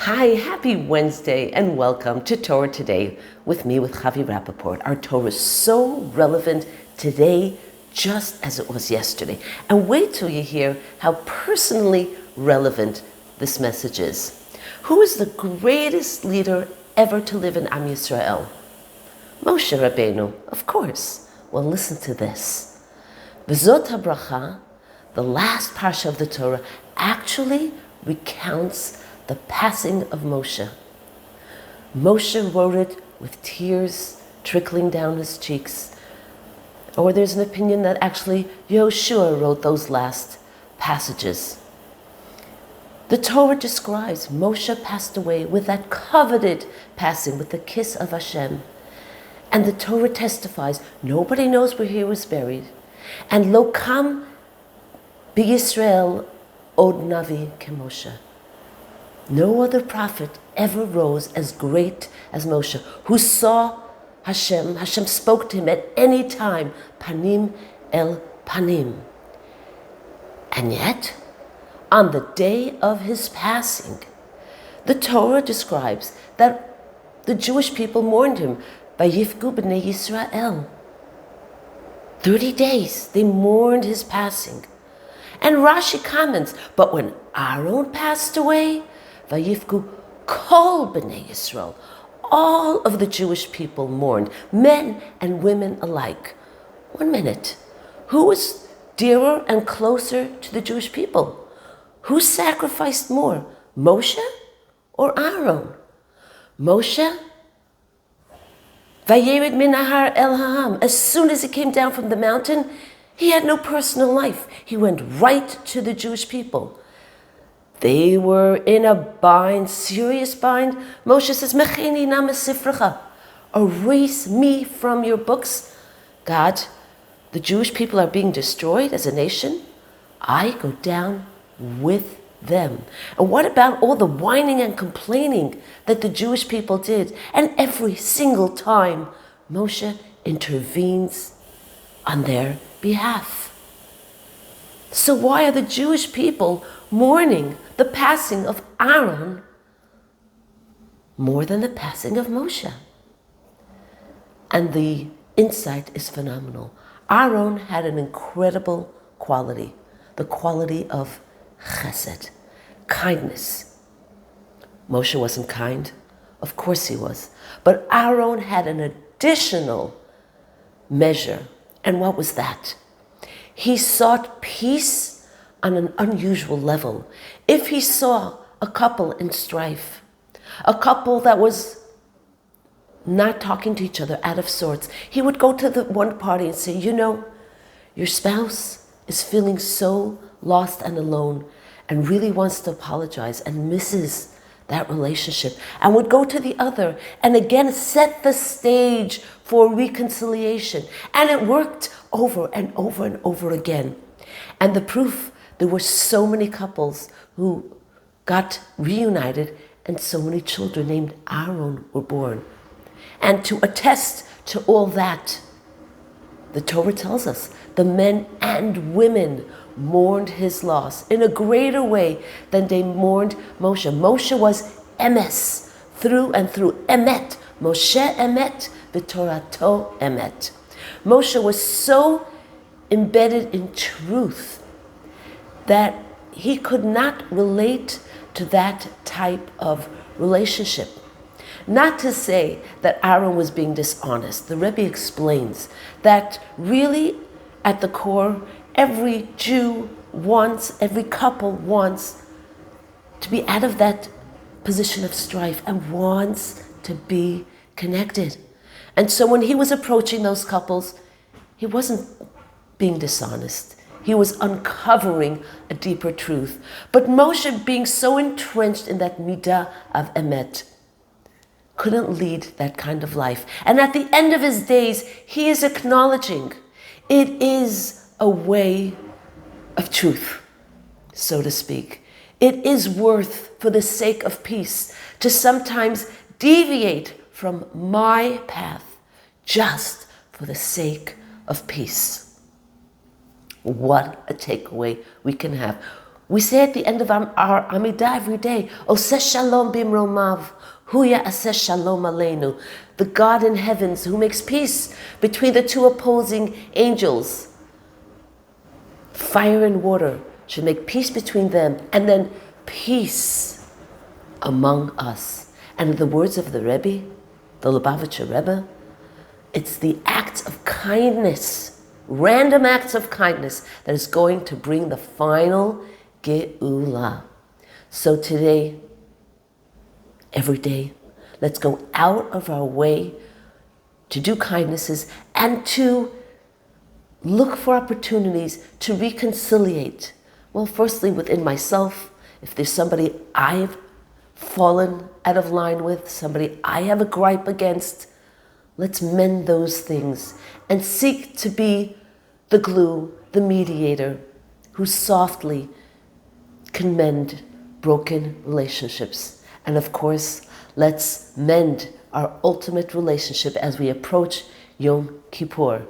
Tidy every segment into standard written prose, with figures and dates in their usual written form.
Hi, happy Wednesday and welcome to Torah Today with me, with Chavi Rappaport. Our Torah is so relevant today just as it was yesterday. And wait till you hear how personally relevant this message is. Who is the greatest leader ever to live in Am Yisrael? Moshe Rabbeinu, of course. Well, listen to this. Vzot Habracha, the last parsha of the Torah, actually recounts the passing of Moshe. Moshe wrote it with tears trickling down his cheeks. Or there's an opinion that actually Yoshua wrote those last passages. The Torah describes Moshe passed away with that coveted passing, with the kiss of Hashem. And the Torah testifies, nobody knows where he was buried. And lo kam b'Yisrael od navi k'Moshe. No other prophet ever rose as great as Moshe, who saw Hashem. Hashem spoke to him at any time, panim el panim. And yet, on the day of his passing, the Torah describes that the Jewish people mourned him, vayifku b'nei Yisrael. 30 days they mourned his passing. And Rashi comments, but when Aaron passed away, vayifku kol b'nei Yisrael. All of the Jewish people mourned, men and women alike. 1 minute. Who was dearer and closer to the Jewish people? Who sacrificed more, Moshe or Aaron? Moshe, vayered min nahar el ha'am. As soon as he came down from the mountain, he had no personal life. He went right to the Jewish people. They were in a bind, serious bind. Moshe says, Mecheni na mesifrecha. Erase me from your books. God, the Jewish people are being destroyed as a nation. I go down with them. And what about all the whining and complaining that the Jewish people did? And every single time, Moshe intervenes on their behalf. So why are the Jewish people mourning the passing of Aaron more than the passing of Moshe? And the insight is phenomenal. Aaron had an incredible quality, the quality of chesed, kindness. Moshe wasn't kind. Of course he was. But Aaron had an additional measure. And what was that? He sought peace on an unusual level. If he saw a couple in strife, a couple that was not talking to each other, out of sorts, he would go to the one party and say, you know, your spouse is feeling so lost and alone and really wants to apologize and misses that relationship, and would go to the other and again set the stage for reconciliation. And it worked over and over and over again. And the proof, there were so many couples who got reunited and so many children named Aaron were born. And to attest to all that, the Torah tells us the men and women mourned his loss in a greater way than they mourned Moshe. Moshe was emes, through and through. Emet. Moshe emet, v'torato emet. Moshe was so embedded in truth that he could not relate to that type of relationship. Not to say that Aaron was being dishonest. The Rebbe explains that really at the core, every Jew wants, every couple wants to be out of that position of strife and wants to be connected. And so when he was approaching those couples, he wasn't being dishonest. He was uncovering a deeper truth. But Moshe, being so entrenched in that midah of emet, couldn't lead that kind of life. And at the end of his days, he is acknowledging it is a way of truth, so to speak. It is worth, for the sake of peace, to sometimes deviate from my path just for the sake of peace. What a takeaway we can have. We say at the end of our Amidah every day, Oseh Shalom Bimromav, Huya Aseh Shalom Aleinu, the God in heavens who makes peace between the two opposing angels. Fire and water should make peace between them, and then peace among us. And in the words of the Rebbe, the Lubavitcher Rebbe, it's the acts of kindness, random acts of kindness, that is going to bring the final Geula. So today, every day, let's go out of our way to do kindnesses and to look for opportunities to reconciliate. Well, firstly, within myself, if there's somebody I've fallen out of line with, somebody I have a gripe against, let's mend those things and seek to be the glue, the mediator, who softly can mend broken relationships. And of course, let's mend our ultimate relationship as we approach Yom Kippur.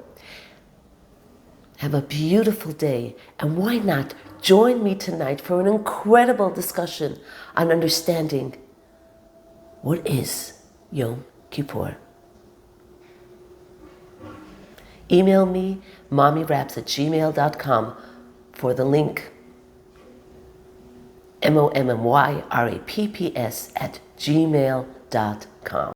Have a beautiful day, and why not join me tonight for an incredible discussion on understanding what is Yom Kippur. Email me, mommyraps@gmail.com, for the link, mommyraps@gmail.com.